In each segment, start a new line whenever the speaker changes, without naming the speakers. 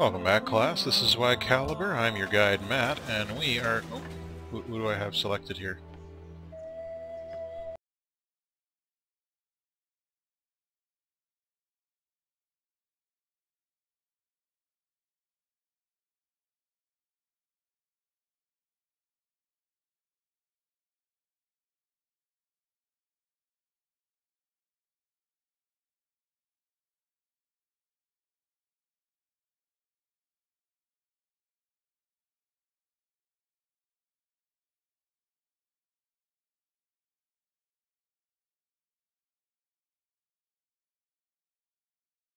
Welcome back, class. This is Caliber. I'm your guide, Matt, and we are... Oh, who do I have selected here?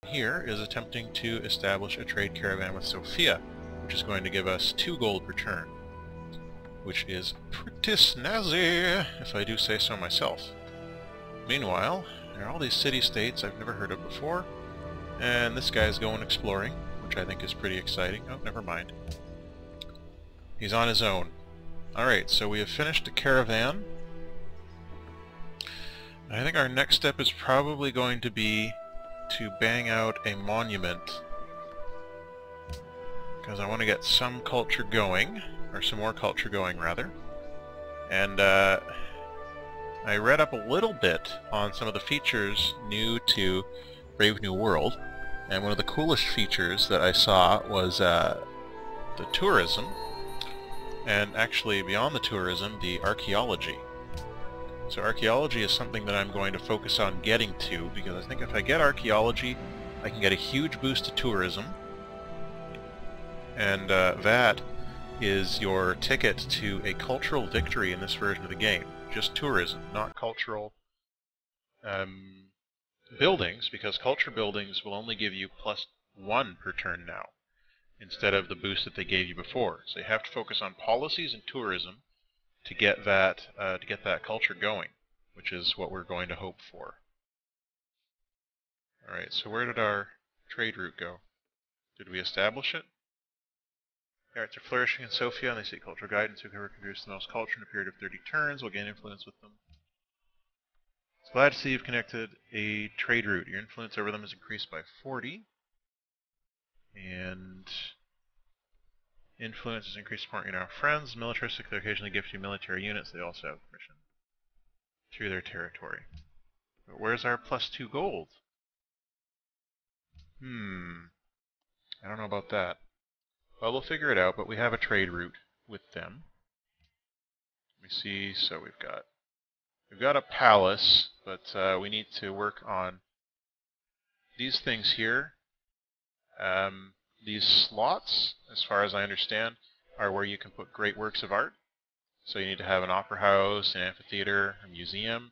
Here is attempting to establish a trade caravan with Sophia, which is going to give us 2 gold per turn, which is pretty snazzy, if I do say so myself. Meanwhile, there are all these city-states I've never heard of before, and this guy's going exploring, which I think is pretty exciting. Oh, never mind. He's on his own. Alright, so we have finished the caravan. I think our next step is probably going to be to bang out a monument, because I want to get some culture going, or some more culture going rather. And I read up a little bit on some of the features new to Brave New World, and one of the coolest features that I saw was the tourism, and actually beyond the tourism, the archaeology. So archaeology is something that I'm going to focus on getting to, because I think if I get archaeology, I can get a huge boost to tourism, and that is your ticket to a cultural victory in this version of the game. Just tourism, not cultural buildings, because culture buildings will only give you +1 per turn now, instead of the boost that they gave you before. So you have to focus on policies and tourism to get that culture going, which is what we're going to hope for. Alright, so where did our trade route go? Did we establish it? The arts are flourishing in Sofia, and they seek cultural guidance. Whoever can produce the most culture in a period of 30 turns will gain influence with them. It's glad to see you've connected a trade route. Your influence over them is increased by 40. And influence is increased supporting your now friends. Militaristic, they occasionally gift you military units. They also have permission through their territory. But where's our +2 gold? I don't know about that. Well, we'll figure it out, but we have a trade route with them. Let me see, so we've got a palace, but we need to work on these things here. These slots, as far as I understand, are where you can put great works of art. So you need to have an opera house, an amphitheater, a museum,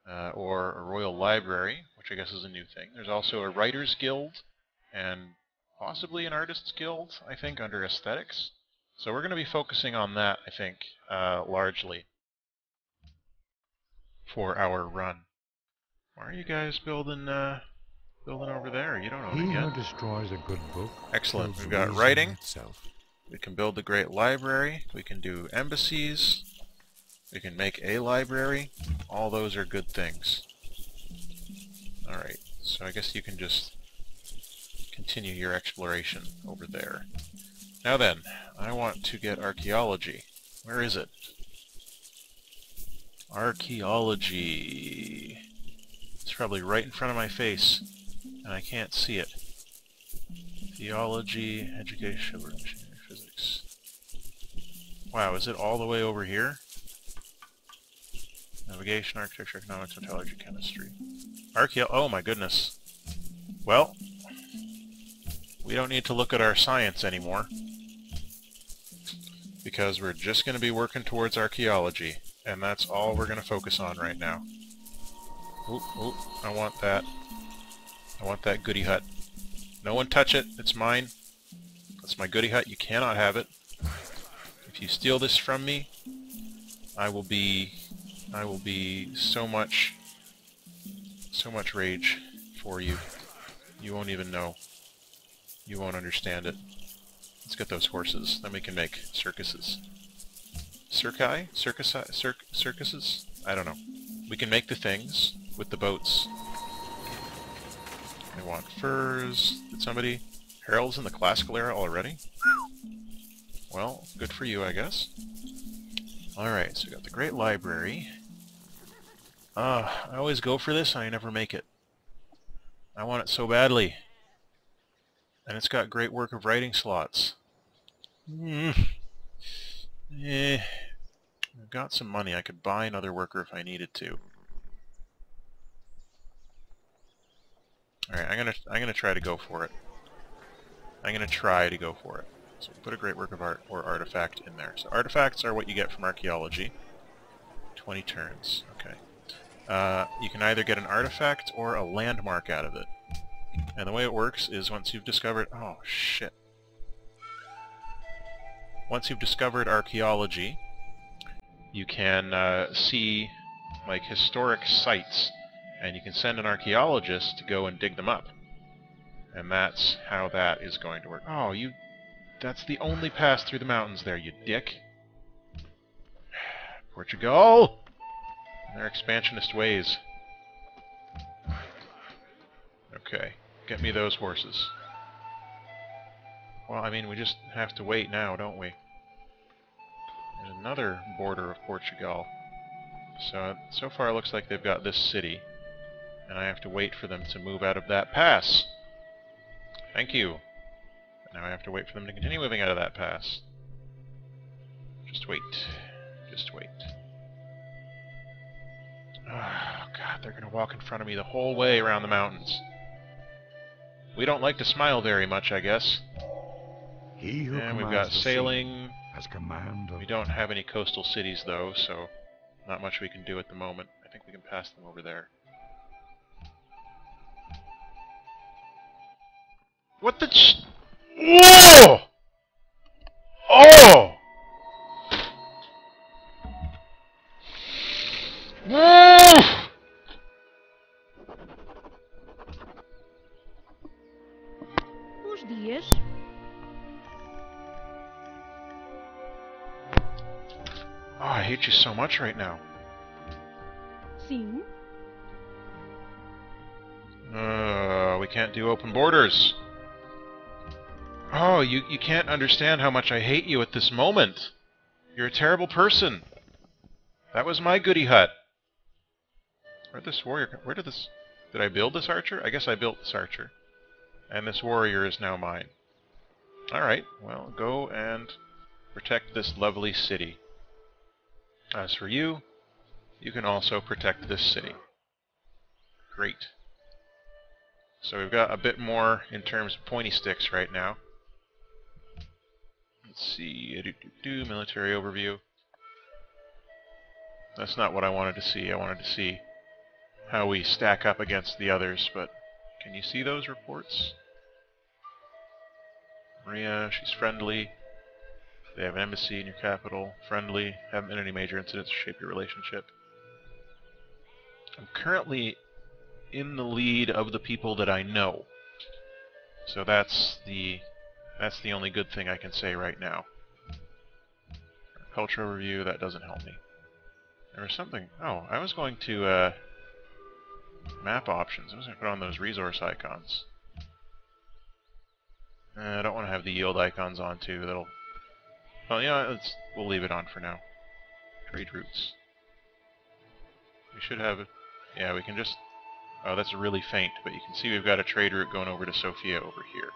or a royal library, which I guess is a new thing. There's also a writer's guild, and possibly an artist's guild, I think, under aesthetics. So we're going to be focusing on that, I think, largely for our run. Why are you guys building over there? You don't own it yet.
He who destroys a good book.
Excellent. We've got writing. Itself. We can build a great library. We can do embassies. We can make a library. All those are good things. Alright, so I guess you can just continue your exploration over there. Now then, I want to get archaeology. Where is it? Archaeology. It's probably right in front of my face, and I can't see it. Theology, education, engineering, physics. Wow, is it all the way over here? Navigation, architecture, economics, metallurgy, chemistry. Oh my goodness. Well, we don't need to look at our science anymore, because we're just going to be working towards archaeology, and that's all we're going to focus on right now. Ooh, I want that. I want that goody hut. No one touch it. It's mine. That's my goody hut. You cannot have it. If you steal this from me, I will be so much rage for you. You won't even know. You won't understand it. Let's get those horses. Then we can make circuses. Circuses? I don't know. We can make the things with the boats. I want furs. Did somebody Harold's in the classical era already? Well, good for you, I guess. Alright, so we got the Great Library. I always go for this and I never make it. I want it so badly. And it's got great work of writing slots. I've got some money. I could buy another worker if I needed to. Alright, I'm gonna try to go for it. I'm gonna try to go for it. So we'll put a great work of art or artifact in there. So artifacts are what you get from archaeology. 20 turns. Okay. You can either get an artifact or a landmark out of it. And the way it works is once you've discovered... Oh, shit. Once you've discovered archaeology, you can see, like, historic sites, and you can send an archaeologist to go and dig them up. And that's how that is going to work. Oh, you... That's the only pass through the mountains there, you dick. Portugal! And their expansionist ways. Okay, get me those horses. Well, I mean, we just have to wait now, don't we? There's another border of Portugal. So far it looks like they've got this city. And I have to wait for them to move out of that pass. Thank you. Now I have to wait for them to continue moving out of that pass. Just wait. Just wait. Oh, God, they're going to walk in front of me the whole way around the mountains. We don't like to smile very much, I guess. And we've got sailing.
Has command of...
We don't have any coastal cities, though, so not much we can do at the moment. I think we can pass them over there. What the Whoa! Oh!
Os dias.
Oh, I hate you so much right now.
Sim.
We can't do open borders. Oh, you can't understand how much I hate you at this moment. You're a terrible person. That was my goody hut. Where'd this warrior... Where did this... Did I build this archer? I guess I built this archer. And this warrior is now mine. Alright, well, go and protect this lovely city. As for you, you can also protect this city. Great. So we've got a bit more in terms of pointy sticks right now. Let's see, military overview. That's not what I wanted to see. I wanted to see how we stack up against the others, but can you see those reports? Maria, she's friendly. They have an embassy in your capital. Friendly. Haven't been any major incidents to shape your relationship. I'm currently in the lead of the people that I know. So that's the only good thing I can say right now. Culture overview, that doesn't help me. There was something... Oh, I was going to, map options. I was going to put on those resource icons. I don't want to have the yield icons on, too. That'll... Well, yeah, we'll leave it on for now. Trade routes. We should have... Yeah, we can just... Oh, that's really faint, but you can see we've got a trade route going over to Sofia over here.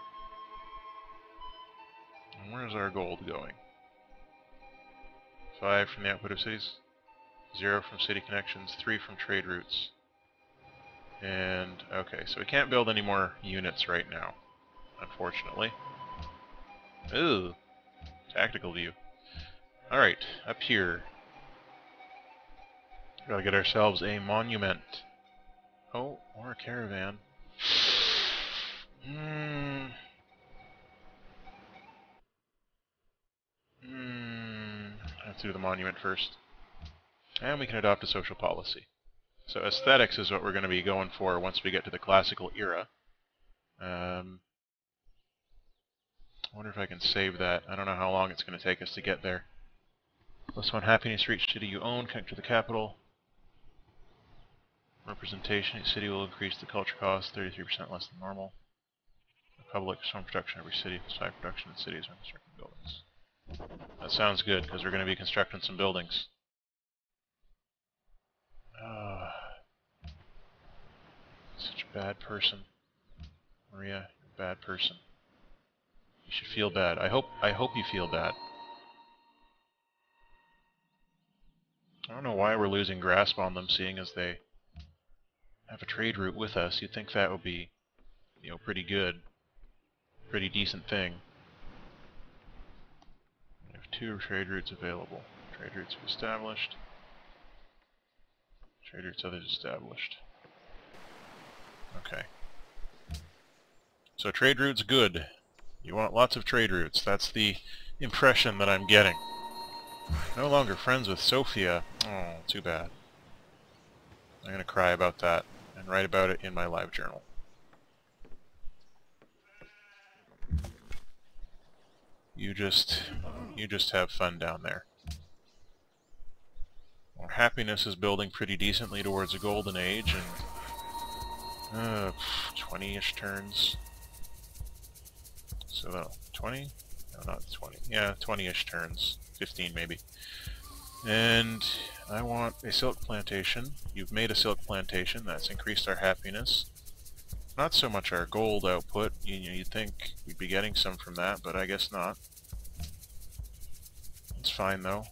And where's our gold going? 5 from the output of cities, 0 from city connections, 3 from trade routes. And, okay, so we can't build any more units right now, unfortunately. Ooh, tactical view. Alright, up here. Gotta get ourselves a monument. Oh, or a caravan. Let's do the monument first. And we can adopt a social policy. So aesthetics is what we're going to be going for once we get to the classical era. I wonder if I can save that. I don't know how long it's going to take us to get there. +1 happiness for each city you own. Connect to the capital. Representation. Each city will increase the culture cost 33% less than normal. Public storm protection every city. Site production in cities and constructing buildings. That sounds good, because we're going to be constructing some buildings. Such a bad person. Maria, you're a bad person. You should feel bad. I hope you feel bad. I don't know why we're losing grasp on them, seeing as they have a trade route with us. You'd think that would be, you know, pretty good. Pretty decent thing. We have 2 trade routes available. Trade routes established. Trade routes others established. Okay. So trade routes good. You want lots of trade routes. That's the impression that I'm getting. No longer friends with Sophia. Oh, too bad. I'm gonna cry about that and write about it in my live journal. You just have fun down there. Our happiness is building pretty decently towards a golden age, and 20-ish turns. So 20? No, not 20. Yeah, 20-ish turns. 15 maybe. And I want a silk plantation. You've made a silk plantation. That's increased our happiness. Not so much our gold output. You'd think we'd be getting some from that, but I guess not. It's fine though.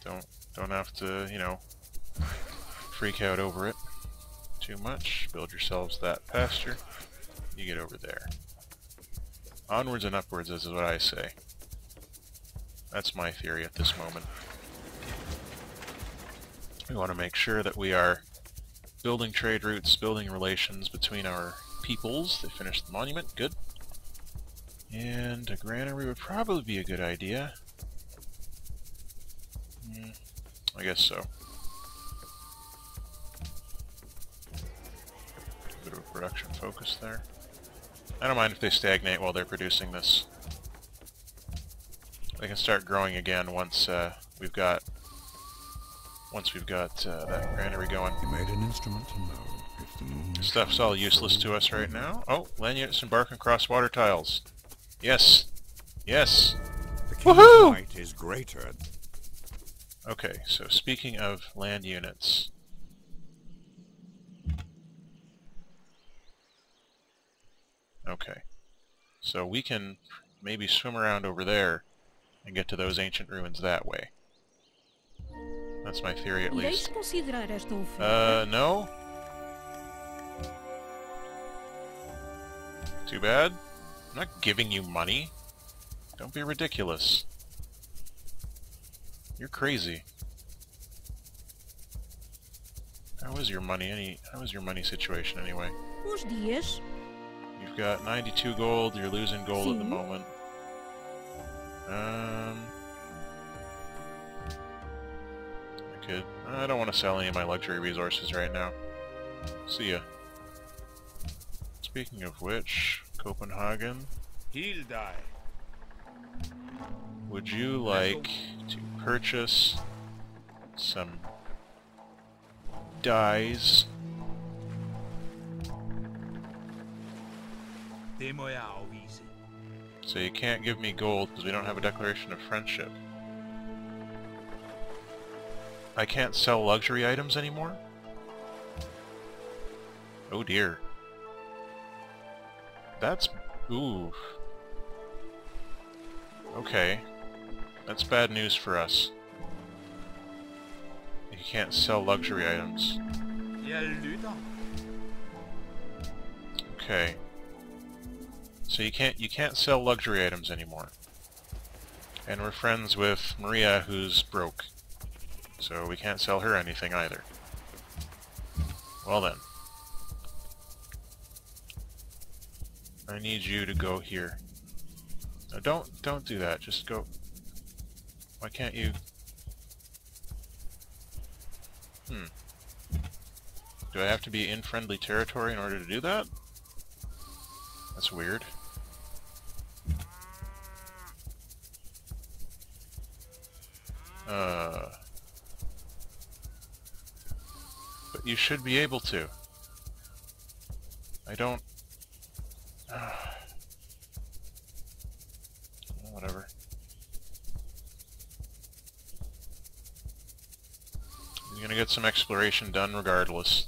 Don't have to, you know, freak out over it too much. Build yourselves that pasture. You get over there. Onwards and upwards is what I say. That's my theory at this moment. We want to make sure that we are building trade routes, building relations between our peoples. They finished the monument. Good. And a granary would probably be a good idea. I guess so. A bit of a production focus there. I don't mind if they stagnate while they're producing this. They can start growing again once we've got that granary going.
You made an instrument to know if the moon.
Stuff's all useless to us right now. Oh, land units embark on cross water tiles. Yes, yes.
The king's
Woohoo!
might is greater.
Okay, so speaking of land units. Okay. So we can maybe swim around over there and get to those ancient ruins that way. That's my theory at least. No? Too bad. I'm not giving you money. Don't be ridiculous. You're crazy. How is your money situation anyway? You've got 92 gold, you're losing gold at the moment. I don't want to sell any of my luxury resources right now. See ya. Speaking of which, Copenhagen.
He'll die.
Would you like to purchase some dyes? So you can't give me gold because we don't have a declaration of friendship. I can't sell luxury items anymore? Oh dear. That's... ooh. Okay. That's bad news for us. You can't sell luxury items. Okay. So you can't sell luxury items anymore. And we're friends with Maria, who's broke. So we can't sell her anything either. Well then. I need you to go here. No, don't do that. Just go. Why can't you? Do I have to be in friendly territory in order to do that? That's weird. But you should be able to. I don't get some exploration done regardless.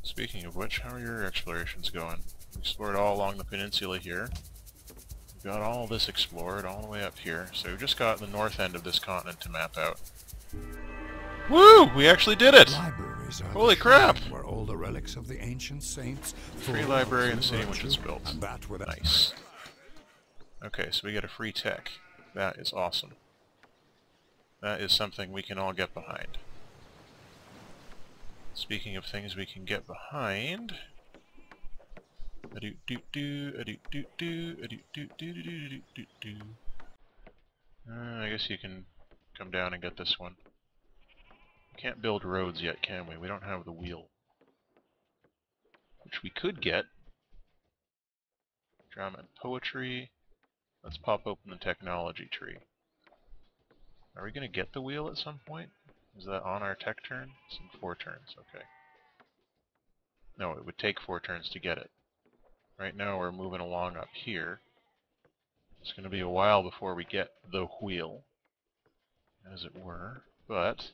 Speaking of which, how are your explorations going? We explored all along the peninsula here. We've got all this explored, all the way up here. So we've just got the north end of this continent to map out. Woo! We actually did it!
Libraries are
Holy
the
crap!
shrine where all the relics of the ancient saints.
Free
full
library
of
in the city in which
virtue,
it's built.
and that without
Nice. Okay, so we get a free tech. That is awesome. That is something we can all get behind. Speaking of things we can get behind... I guess you can come down and get this one. We can't build roads yet, can we? We don't have the wheel. Which we could get. Drama and poetry. Let's pop open the technology tree. Are we going to get the wheel at some point? Is that on our tech turn? It's in 4 turns, okay. No, it would take 4 turns to get it. Right now we're moving along up here. It's going to be a while before we get the wheel, as it were, but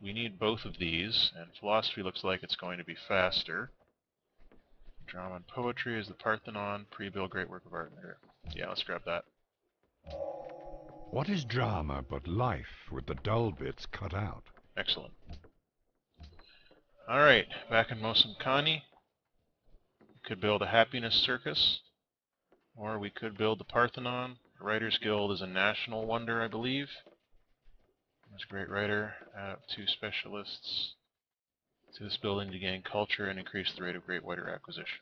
we need both of these, and philosophy looks like it's going to be faster. Drama and poetry is the Parthenon, pre-build great work of art. Yeah, let's grab that.
What is drama but life with the dull bits cut out?
Excellent. Alright, back in Mosamkani. We could build a happiness circus, or we could build the Parthenon. The Writers Guild is a national wonder, I believe. There's a great writer. Add up 2 specialists to this building to gain culture and increase the rate of great writer acquisition.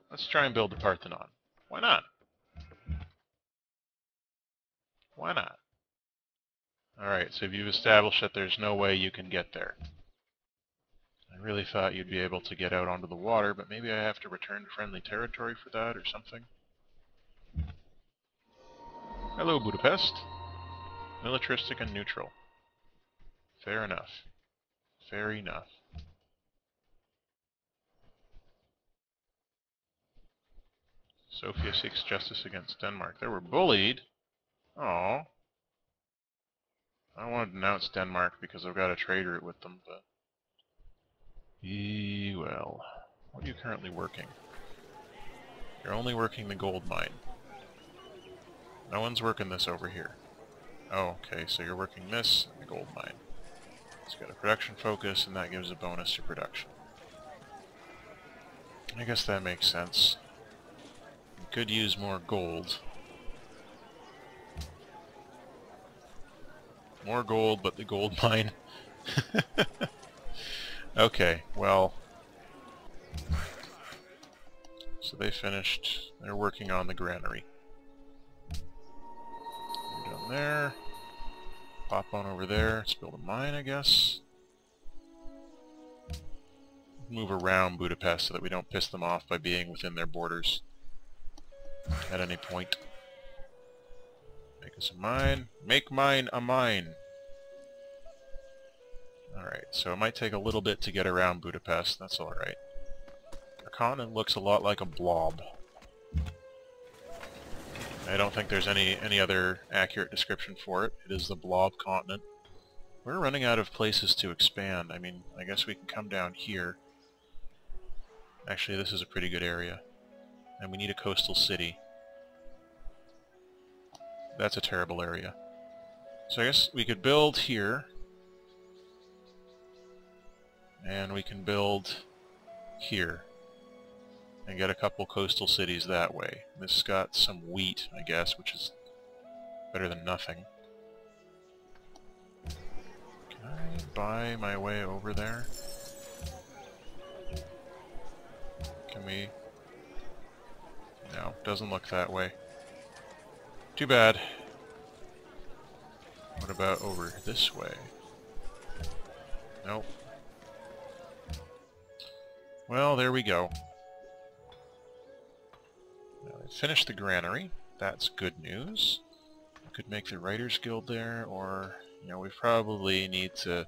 Let's try and build the Parthenon. Why not? Why not? Alright, so you've established that there's no way you can get there. I really thought you'd be able to get out onto the water, but maybe I have to return to friendly territory for that or something. Hello, Budapest. Militaristic and neutral. Fair enough. Fair enough. Sofia seeks justice against Denmark. They were bullied? Aww. I don't want to denounce Denmark because I've got a trade route with them, but... well... What are you currently working? You're only working the gold mine. No one's working this over here. Oh, okay, so you're working this and the gold mine. It's got a production focus, and that gives a bonus to production. I guess that makes sense. We could use more gold. More gold, but the gold mine. Okay, well... So they finished. They're working on the granary. We're done there. Pop on over there. Let's build a mine, I guess. Move around Budapest so that we don't piss them off by being within their borders at any point. Make us a mine. Make mine a mine! Alright, so it might take a little bit to get around Budapest. That's alright. Our continent looks a lot like a blob. I don't think there's any other accurate description for it. It is the blob continent. We're running out of places to expand. I mean, I guess we can come down here. Actually, this is a pretty good area. And we need a coastal city. That's a terrible area. So I guess we could build here. And we can build here. And get a couple coastal cities that way. This has got some wheat, I guess, which is better than nothing. Can I buy my way over there? Can we? No, doesn't look that way. Too bad. What about over this way? Nope. Well, there we go. Now, I finished the granary. That's good news. We could make the Writers Guild there, or, you know, we probably need to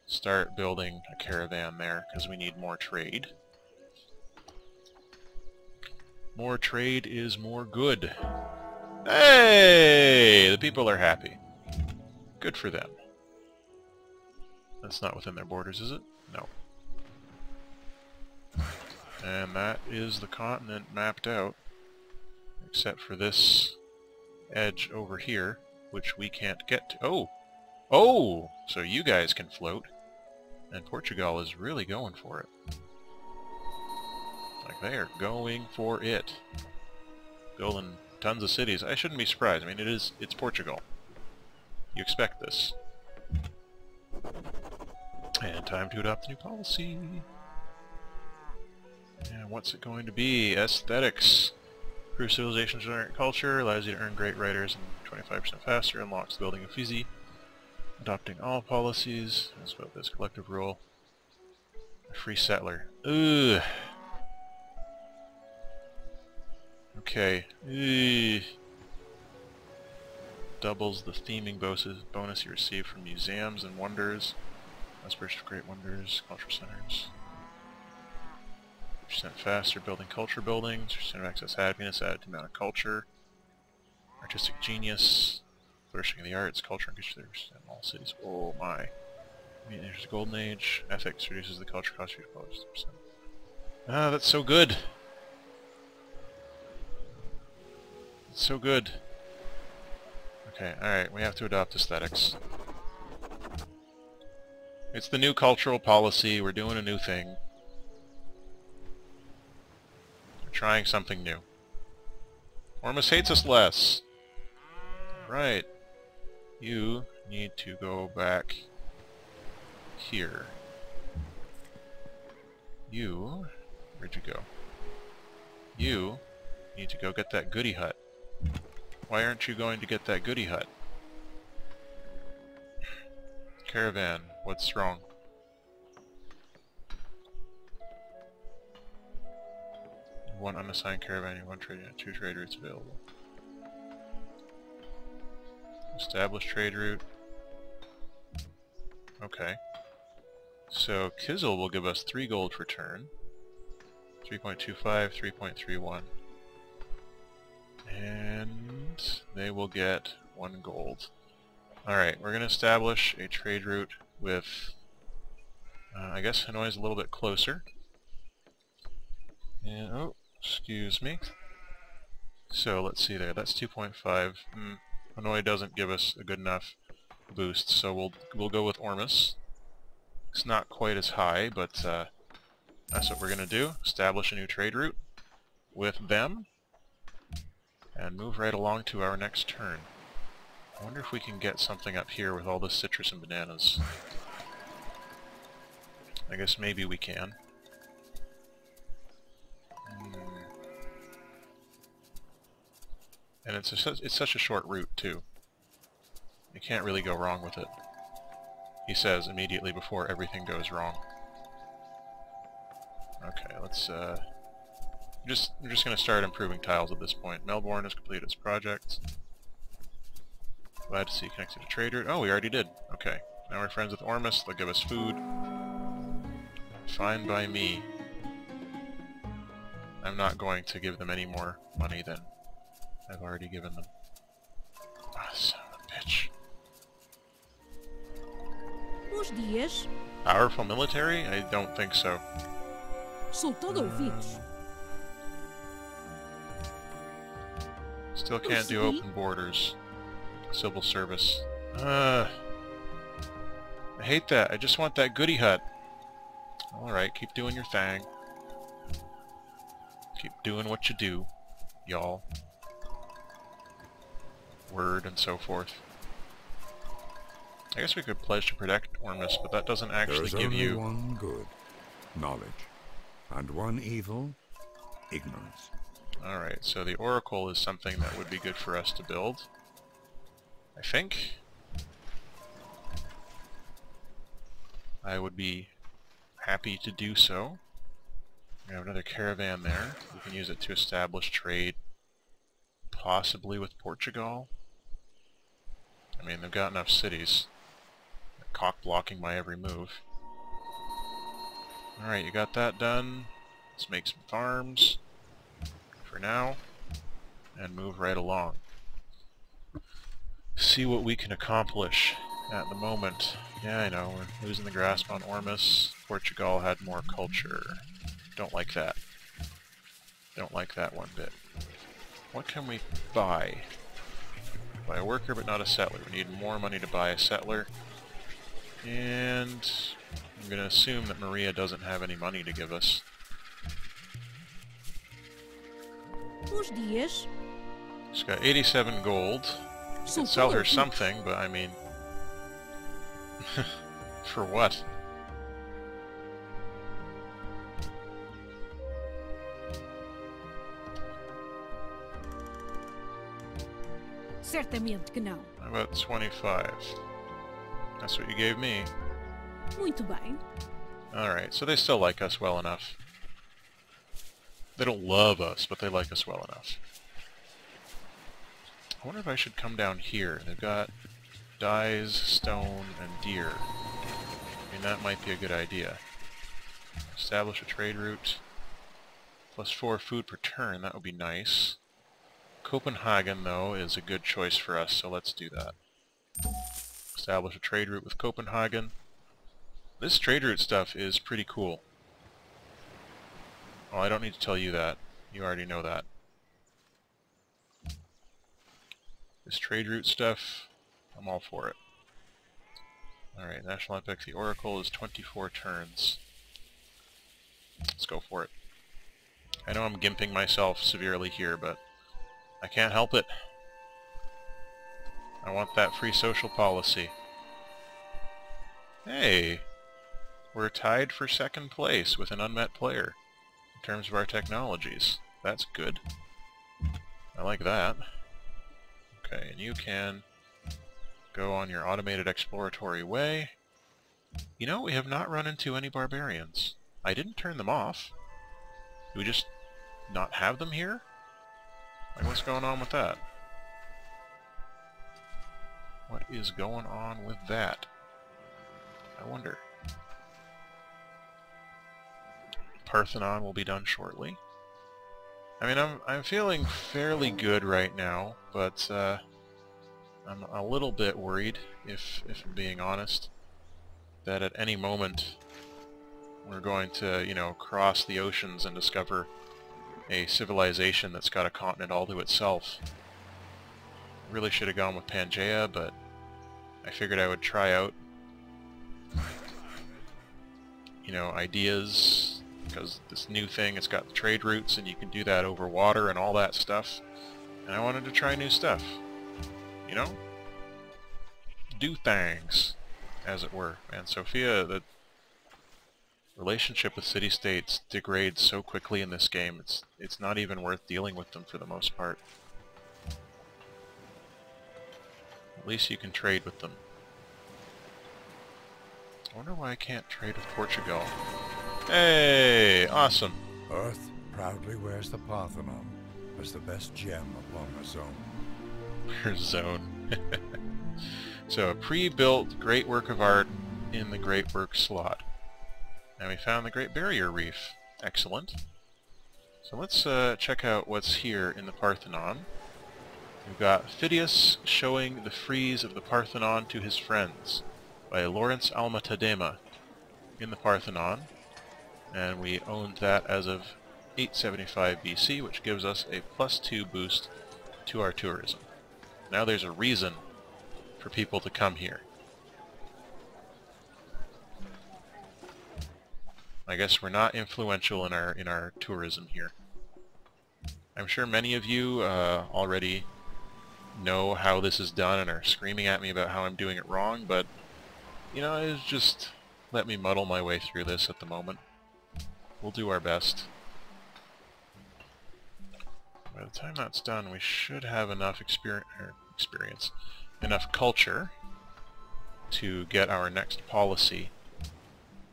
start building a caravan there, because we need more trade. More trade is more good. Hey! The people are happy. Good for them. That's not within their borders, is it? No. And that is the continent mapped out, except for this edge over here, which we can't get to. Oh! Oh! So you guys can float, and Portugal is really going for it. Like, they are going for it. Building tons of cities. I shouldn't be surprised. I mean, it's Portugal. You expect this. And time to adopt a new policy. And what's it going to be? Aesthetics. Improves civilization generate culture, allows you to earn great writers and 25% faster, unlocks the building of Fizi. Adopting all policies. That's about this collective rule. A free settler. Ugh. Okay. Ugh. Doubles the theming bonus you receive from museums and wonders. Aspiration of great wonders, cultural centers. 5% faster building culture buildings, 5% access happiness, added to amount of culture. Artistic genius, flourishing of the arts, culture and all cities. Oh my. There's a golden age. Ethics reduces the culture cost of 50%. Ah, that's so good. It's so good. Okay, alright, we have to adopt aesthetics. It's the new cultural policy, we're doing a new thing. We're trying something new. Ormus hates us less. Right. You need to go back here. You... where'd you go? You need to go get that goody hut. Why aren't you going to get that goody hut? Caravan, what's wrong? One unassigned caravan, one trade, two trade routes available. Establish trade route. Okay. So Kizzle will give us 3 gold per turn. 3.25, 3.31. And they will get 1 gold. Alright, we're going to establish a trade route with... I guess Hanoi is a little bit closer. And, oh, excuse me. So, let's see there, that's 2.5. Hanoi doesn't give us a good enough boost, so we'll go with Ormus. It's not quite as high, but that's what we're going to do. Establish a new trade route with them. And move right along to our next turn. I wonder if we can get something up here with all this citrus and bananas. I guess maybe we can. And it's such a short route, too. You can't really go wrong with it. He says immediately before everything goes wrong. Okay, let's... we're just going to start improving tiles at this point. Melbourne has completed its project. Glad to see you connected to trade route. Oh, we already did. Okay. Now we're friends with Ormus. They'll give us food. Fine by me. I'm not going to give them any more money than I've already given them. Ah, son of a bitch.
Bons dias.
Powerful military? I don't think so.
Sou todo ouvidos.
Still can't do open borders. Civil service. I hate that. I just want that goody hut. Alright, keep doing your thing. Keep doing what you do, y'all. Word and so forth. I guess we could pledge to protect Ormus, but that doesn't actually give you...
There's only one good, knowledge, and one evil, ignorance.
Alright, so the Oracle is something that would be good for us to build. I think. I would be happy to do so. We have another caravan there. We can use it to establish trade, possibly with Portugal. I mean, they've got enough cities. They're cock-blocking my every move. Alright, you got that done. Let's make some farms for now, and move right along. See what we can accomplish at the moment. Yeah, I know, we're losing the grasp on Ormus. Portugal had more culture. Don't like that. Don't like that one bit. What can we buy? Buy a worker but not a settler. We need more money to buy a settler. And I'm going to assume that Maria doesn't have any money to give us.
Bons dias.
She's got 87 gold. You could sell her something, but I mean... for what?
Certamente que não.
How about 25? That's what you gave me.
Muito bem.
Alright, so they still like us well enough. They don't love us, but they like us well enough. I wonder if I should come down here. They've got dyes, stone, and deer. I mean, that might be a good idea. Establish a trade route. +4 food per turn, that would be nice. Copenhagen, though, is a good choice for us, so let's do that. Establish a trade route with Copenhagen. This trade route stuff is pretty cool. Well, I don't need to tell you that. You already know that. This trade route stuff, I'm all for it. Alright, National Epic, the Oracle is 24 turns. Let's go for it. I know I'm gimping myself severely here, but I can't help it. I want that free social policy. Hey! We're tied for second place with an unmet player in terms of our technologies. That's good. I like that. Okay, and you can go on your automated exploratory way. You know, we have not run into any barbarians. I didn't turn them off. Do we just not have them here? Like, what's going on with that? What is going on with that? I wonder. Parthenon will be done shortly. I mean, I'm feeling fairly good right now, but I'm a little bit worried, if I'm being honest, that at any moment we're going to, you know, cross the oceans and discover a civilization that's got a continent all to itself. I really should have gone with Pangaea, but I figured I would try out, you know, ideas, because this new thing, it's got the trade routes and you can do that over water and all that stuff. And I wanted to try new stuff. You know? Do things, as it were. And Sophia, the relationship with city-states degrades so quickly in this game, it's not even worth dealing with them for the most part. At least you can trade with them. I wonder why I can't trade with Portugal. Hey! Awesome!
Earth proudly wears the Parthenon as the best gem upon her zone.
Her zone. So, a pre-built great work of art in the Great Work slot. And we found the Great Barrier Reef. Excellent. So let's check out what's here in the Parthenon. We've got Phidias showing the frieze of the Parthenon to his friends by Lawrence Almatadema in the Parthenon. And we owned that as of 875 BC, which gives us a +2 boost to our tourism. Now there's a reason for people to come here. I guess we're not influential in our tourism here. I'm sure many of you already know how this is done and are screaming at me about how I'm doing it wrong, but you know, it's just let me muddle my way through this at the moment. We'll do our best. By the time that's done, we should have enough experience, enough culture to get our next policy,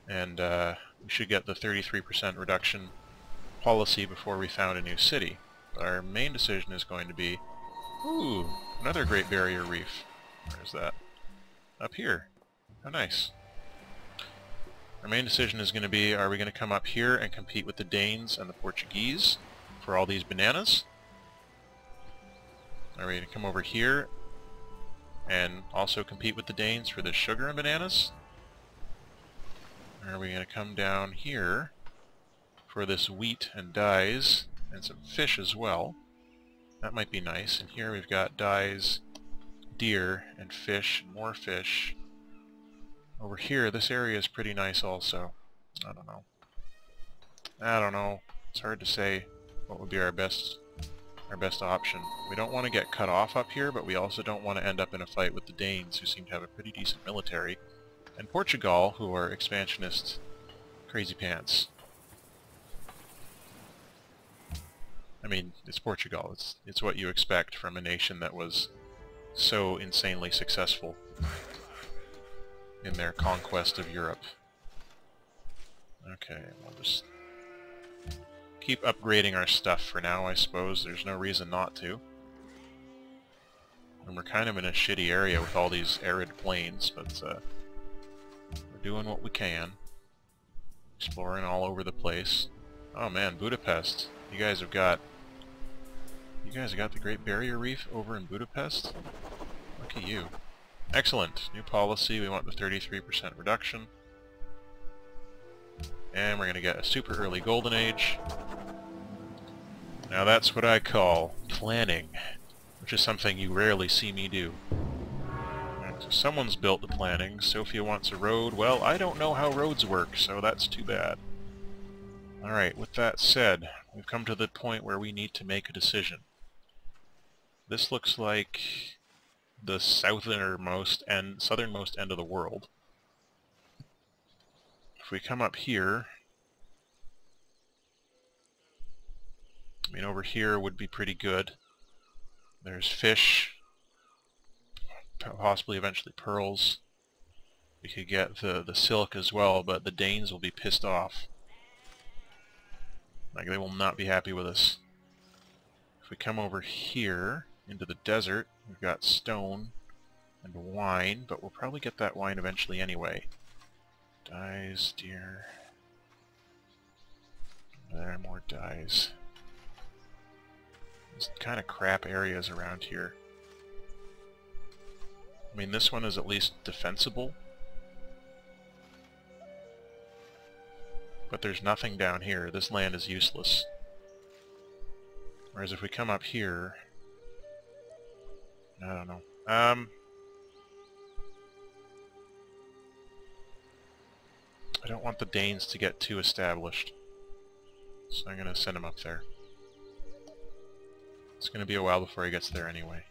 and we should get the 33% reduction policy before we found a new city. But our main decision is going to be, ooh, another Great Barrier Reef. Where's that? Up here. How nice. Our main decision is going to be, are we going to come up here and compete with the Danes and the Portuguese for all these bananas? Are we going to come over here and also compete with the Danes for the sugar and bananas? Or are we going to come down here for this wheat and dyes and some fish as well? That might be nice. And here we've got dyes, deer, and fish, and more fish. Over here, this area is pretty nice also. I don't know. It's hard to say what would be our best option. We don't want to get cut off up here, but we also don't want to end up in a fight with the Danes, who seem to have a pretty decent military, and Portugal, who are expansionist crazy pants. I mean, it's Portugal. It's what you expect from a nation that was so insanely successful in their conquest of Europe. Okay, we'll just keep upgrading our stuff for now, I suppose. There's no reason not to. And we're kind of in a shitty area with all these arid plains, but we're doing what we can. Exploring all over the place. Oh man, Budapest. You guys have got the Great Barrier Reef over in Budapest? Look at you. Excellent. New policy. We want the 33% reduction. And we're going to get a super early golden age. Now that's what I call planning, which is something you rarely see me do. Right, so someone's built the planning. Sophia wants a road. Well, I don't know how roads work, so that's too bad. Alright, with that said, we've come to the point where we need to make a decision. This looks like the southernmost and southernmost end of the world. If we come up here, I mean, over here would be pretty good. There's fish, possibly eventually pearls. We could get the silk as well, but the Danes will be pissed off. Like, they will not be happy with us. If we come over here into the desert, we've got stone and wine, but we'll probably get that wine eventually anyway. Dyes, deer. There are more dyes. There's kind of crap areas around here. I mean, this one is at least defensible. But there's nothing down here. This land is useless. Whereas if we come up here... I don't know. I don't want the Danes to get too established. So I'm going to send him up there. It's going to be a while before he gets there anyway.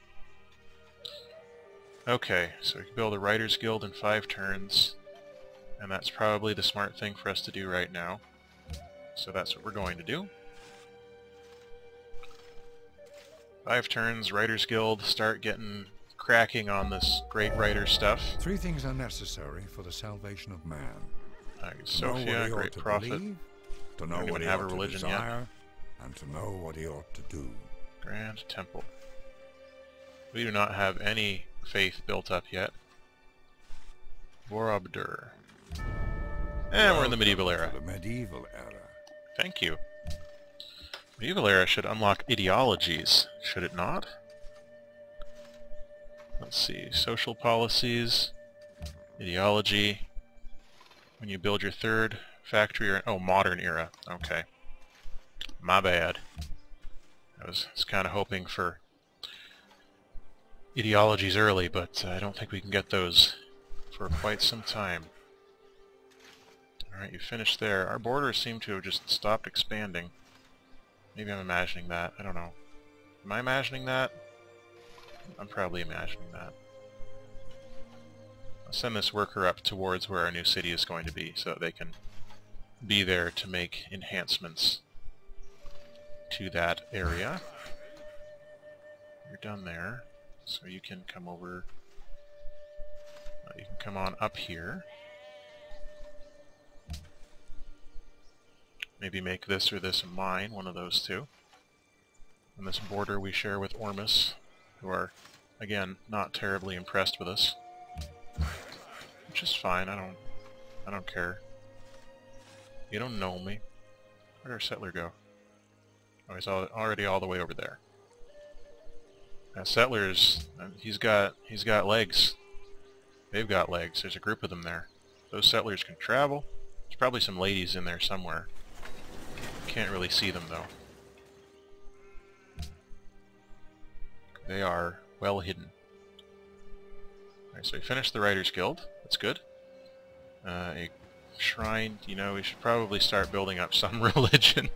Okay, so we can build a Writers Guild in 5 turns. And that's probably the smart thing for us to do right now. So that's what we're going to do. 5 turns, Writers Guild, start getting cracking on this great writer stuff.
3 things are necessary for the salvation of man.
Sophia, great prophet.
Believe, to know
Don't
what
even
he
have a
ought to
religion
desire,
yet.
and to know what he ought to do.
Grand Temple. We do not have any faith built up yet. Borobudur. And we're in the medieval era.
The medieval era.
Thank you. Medieval era should unlock ideologies, should it not? Let's see. Social policies. Ideology. When you build your 3rd factory or... Oh, modern era. Okay. My bad. I was kind of hoping for ideologies early, but I don't think we can get those for quite some time. Alright, you finished there. Our borders seem to have just stopped expanding. Maybe I'm imagining that. I don't know. Am I imagining that? I'm probably imagining that. I'll send this worker up towards where our new city is going to be so that they can be there to make enhancements to that area. You're done there, so you can come over. You can come on up here. Maybe make this or this a mine, one of those two. And this border we share with Ormus, who are, again, not terribly impressed with us. Which is fine, I don't care. You don't know me. Where'd our settler go? Oh, he's already all the way over there. That settler's... he's got legs. They've got legs. There's a group of them there. Those settlers can travel. There's probably some ladies in there somewhere. Can't really see them, though. They are well hidden. Alright, so we finished the Writers Guild. That's good. A shrine, you know, we should probably start building up some religion.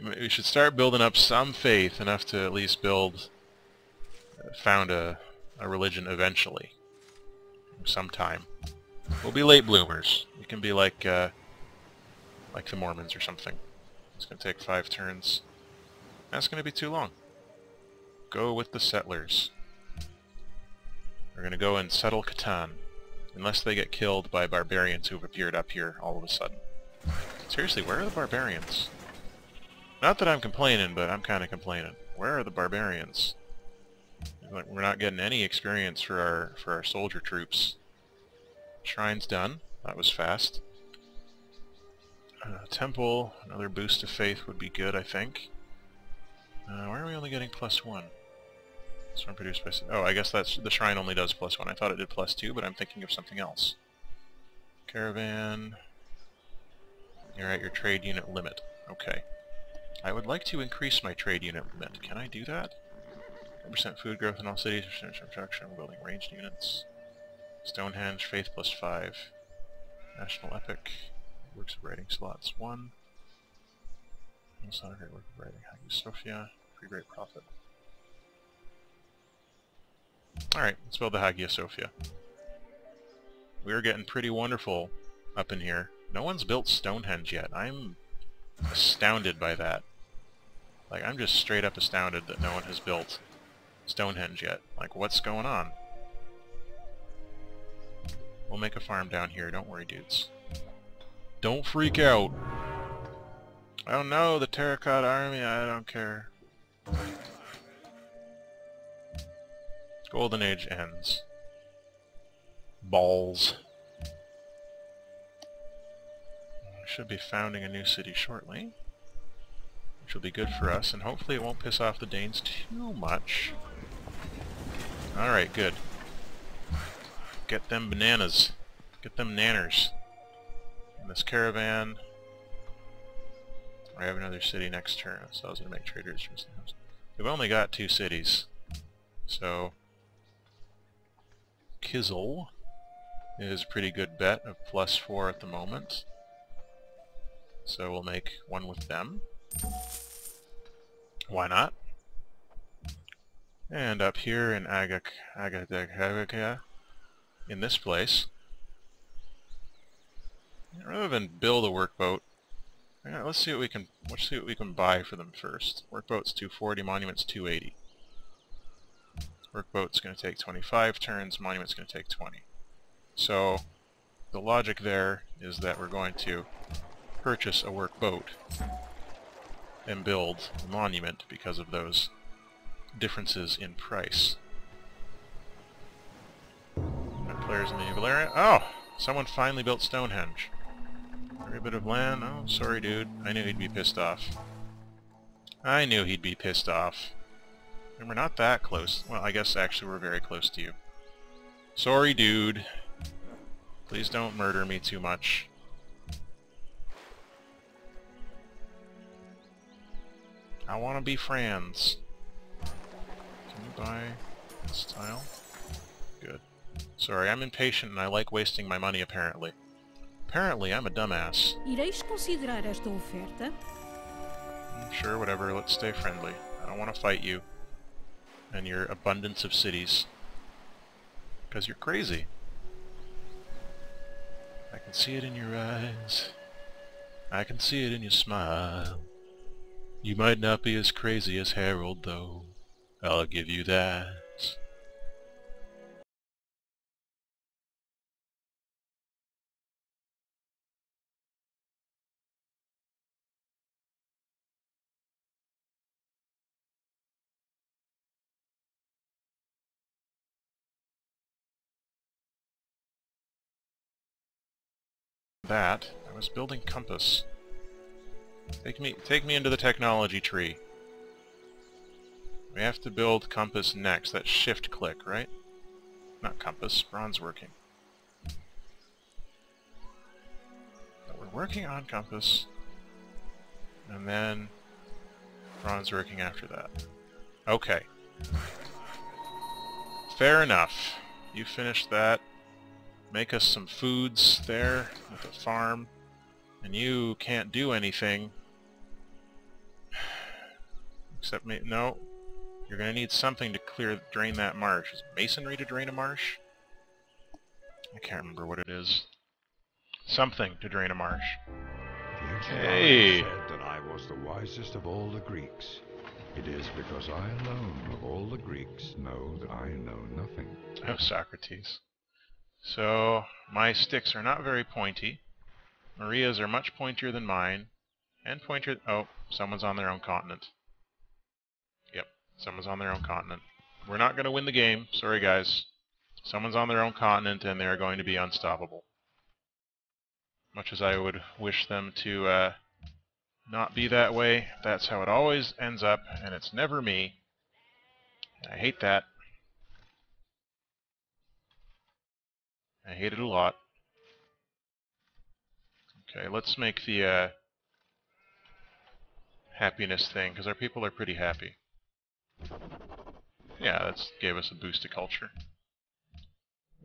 We should start building up some faith, enough to at least found a religion eventually. Sometime. We'll be late bloomers. We can be like the Mormons or something. It's going to take 5 turns. That's going to be too long. Go with the settlers. We're going to go and settle Catan. Unless they get killed by barbarians who've appeared up here all of a sudden. Seriously, where are the barbarians? Not that I'm complaining, but I'm kind of complaining. Where are the barbarians? We're not getting any experience for our soldier troops. Shrine's done. That was fast. Temple, another boost of faith would be good, I think. Why are we only getting +1? Storm produced by... oh, I guess that's the shrine only does +1. I thought it did +2, but I'm thinking of something else. Caravan. You're at your trade unit limit. Okay. I would like to increase my trade unit limit. Can I do that? 10% food growth in all cities, construction, building ranged units. Stonehenge, faith +5. National epic. Works of writing slots 1. That's not a great work of writing. Hagia Sophia. Pretty great profit. Alright, let's build the Hagia Sophia. We're getting pretty wonderful up in here. No one's built Stonehenge yet. I'm astounded by that. Like, I'm just straight up astounded that no one has built Stonehenge yet. Like, what's going on? We'll make a farm down here, don't worry, dudes. Don't freak out! Oh no, the Terracotta Army, I don't care. Golden Age ends. Balls. We should be founding a new city shortly, which will be good for us, and hopefully it won't piss off the Danes too much. Alright, good. Get them bananas. Get them nanners. And this caravan. I have another city next turn, so I was going to make traders. We've only got 2 cities. So Kizel is a pretty good bet of +4 at the moment. So we'll make one with them. Why not? And up here in Agaka, in this place, rather than build a workboat, let's see what we can buy for them first. Workboat's 240, monument's 280. Workboat's going to take 25 turns, monument's going to take 20. So the logic there is that we're going to purchase a workboat and build a monument because of those differences in price. Players in the medieval area. Oh! Someone finally built Stonehenge. Every bit of land. Oh, sorry dude. I knew he'd be pissed off. I knew he'd be pissed off. And we're not that close. Well, I guess actually we're very close to you. Sorry dude. Please don't murder me too much. I want to be friends. Can you buy this tile? Good. Sorry, I'm impatient and I like wasting my money apparently. Apparently, I'm a dumbass.
Ireis considerar esta oferta?
Sure, whatever. Let's stay friendly. I don't want to fight you and your abundance of cities. Because you're crazy. I can see it in your eyes. I can see it in your smile. You might not be as crazy as Harold, though. I'll give you that. That, I was building compass. Take me into the technology tree. We have to build compass next. That's shift click, right? Not compass, bronze working. But we're working on compass. And then bronze working after that. Okay. Fair enough. You finished that. Make us some foods there with a farm. And you can't do anything. Except no. You're going to need something to drain that marsh. Is it masonry to drain a marsh? I can't remember what it is. Something to drain a marsh.
The ancient
Hey!
said that I was the wisest of all the Greeks. It is because I alone of all the Greeks know that I know nothing.
Oh, Socrates. So, my sticks are not very pointy. Maria's are much pointier than mine. And pointier... Oh, someone's on their own continent. Yep, someone's on their own continent. We're not going to win the game. Sorry, guys. Someone's on their own continent, and they're going to be unstoppable. Much as I would wish them to not be that way, that's how it always ends up, and it's never me. I hate that. I hate it a lot. Okay, let's make the happiness thing, because our people are pretty happy. Yeah, that gave us a boost to culture.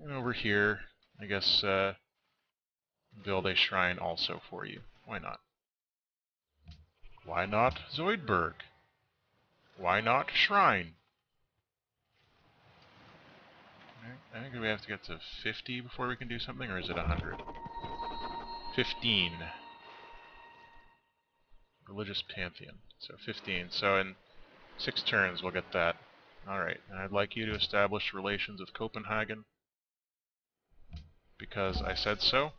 And over here, I guess, build a shrine also for you. Why not? Why not Zoidberg? Why not shrine? I think we have to get to 50 before we can do something, or is it 100? 15. Religious Pantheon. So 15. So in 6 turns we'll get that. Alright, and I'd like you to establish relations with Copenhagen, because I said so,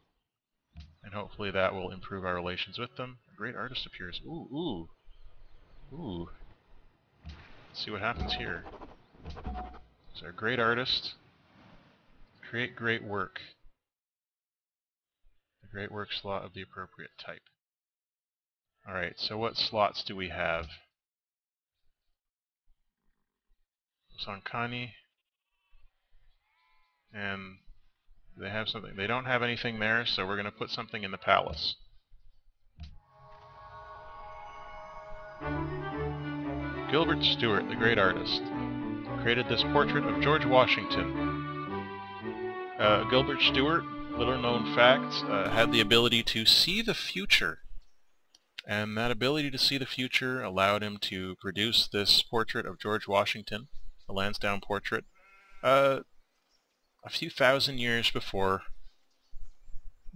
and hopefully that will improve our relations with them. A great artist appears. Ooh, ooh, ooh. Let's see what happens here. So a great artist. Create great work. The great work slot of the appropriate type. Alright, so what slots do we have? Sankani. And they have something. They don't have anything there, so we're going to put something in the palace. Gilbert Stuart, the great artist, created this portrait of George Washington. Gilbert Stuart, little known fact, had the ability to see the future. And that ability to see the future allowed him to produce this portrait of George Washington, a Lansdowne portrait, a few thousand years before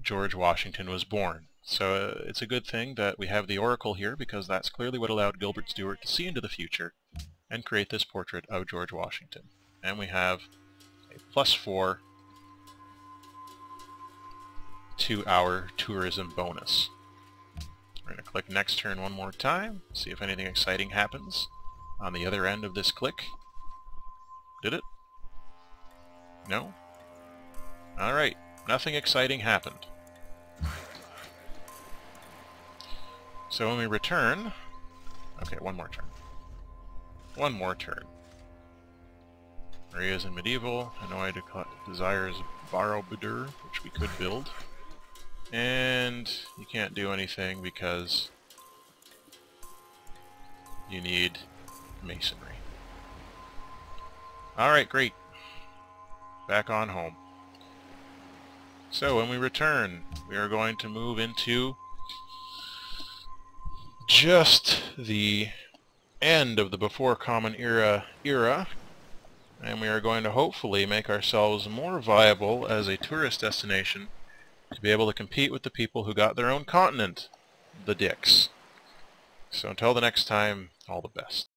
George Washington was born. So it's a good thing that we have the oracle here, because that's clearly what allowed Gilbert Stuart to see into the future and create this portrait of George Washington. And we have a +4 to our tourism bonus. We're going to click next turn one more time, see if anything exciting happens on the other end of this click. Did it? No? Alright, nothing exciting happened. So when we return... Okay, one more turn. One more turn. Maria's in medieval. Hanoi desires Borobudur, which we could build. And you can't do anything because you need masonry. Alright, great. Back on home. So when we return, we are going to move into just the end of the Before Common Era, and we are going to hopefully make ourselves more viable as a tourist destination to be able to compete with the people who got their own continent, the Dicks. So until the next time, all the best.